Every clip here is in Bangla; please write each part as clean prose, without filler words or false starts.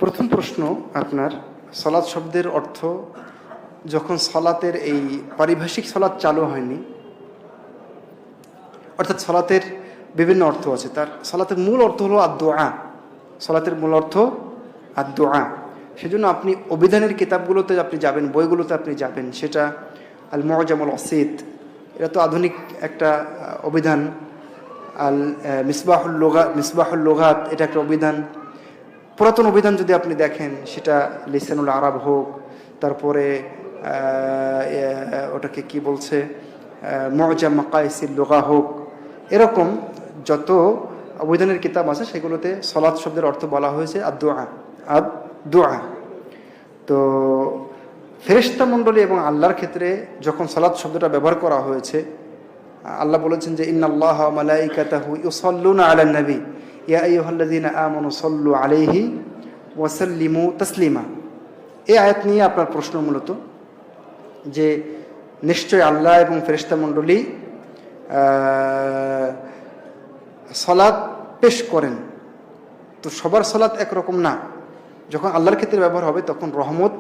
প্রথম প্রশ্ন আপনার, সলাৎ শব্দের অর্থ যখন সলাতের এই পারিভাষিক সলাৎ চালু হয়নি, অর্থাৎ সলাতের বিভিন্ন অর্থ আছে, তার সলাতের মূল অর্থ হলো আদ-দুআ। সলাতের মূল অর্থ আদ-দুআ। সেজন্য আপনি অভিধানের কিতাবগুলোতে আপনি যাবেন, বইগুলোতে আপনি যাবেন, সেটা আল মুআজামুল ওয়াসিত, এটা তো আধুনিক একটা অভিধান। আল মিসবাহুল লুগাত এটা একটা অভিধান। পুরাতন অভিধান যদি আপনি দেখেন, সেটা লিসানুল আরব হোক, তারপরে ওটাকে কি বলছে, মুআজাম মাকাইসিল লুগা হোক, এরকম যত অভিধানের কিতাব আছে সেগুলোতে সলাৎ শব্দের অর্থ বলা হয়েছে আদ-দুআ, আদ-দুআ। তো ফেরেশতা মণ্ডলী এবং আল্লাহর ক্ষেত্রে যখন সলাৎ শব্দটা ব্যবহার করা হয়েছে, আল্লাহ বলেছেন যে ইন্নাল্লাহা ওয়া মালাইকাতাহু ইউসাল্লুনা আলান নবী ইয়া আইয়ুহাল্লাযীনা আমানু সাল্লু আলাইহি ওয়া সাল্লিমু তাসলিমা। এই আয়াত নিয়ে আপনার প্রশ্ন মূলত যে নিশ্চয় আল্লাহ এবং ফেরেশতা মণ্ডলী সলাৎ পেশ করেন, তো সবার সলাৎ একরকম না। যখন আল্লাহর ক্ষেত্রে ব্যবহার হবে তখন রহমত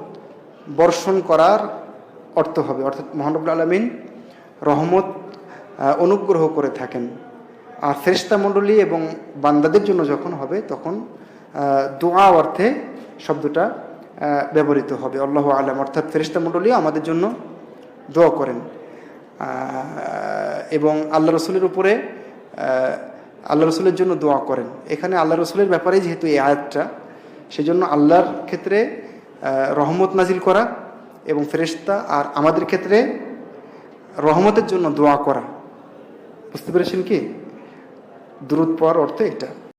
বর্ষণ করার অর্থ হবে, অর্থাৎ মহান রব্বুল আলামিন রহমত অনুগ্রহ করে থাকেন। আর ফেরেশতা মণ্ডলী এবং বান্দাদের জন্য যখন হবে তখন দোয়া অর্থে শব্দটা ব্যবহৃত হবে, আল্লাহু আলাম। অর্থাৎ ফেরেশতা মণ্ডলী আমাদের জন্য দোয়া করেন এবং আল্লাহ রসুলের উপরে আল্লাহ রসুলের জন্য দোয়া করেন। এখানে আল্লাহ রসুলের ব্যাপারে যেহেতু এই আয়াতটা, সেজন্য আল্লাহর ক্ষেত্রে রহমত নাজিল করা এবং ফেরেশতা আর আমাদের ক্ষেত্রে রহমতের জন্য দোয়া করা। বুঝতে পেরেছেন কি? দুরূদ পড়ার অর্থ এটা।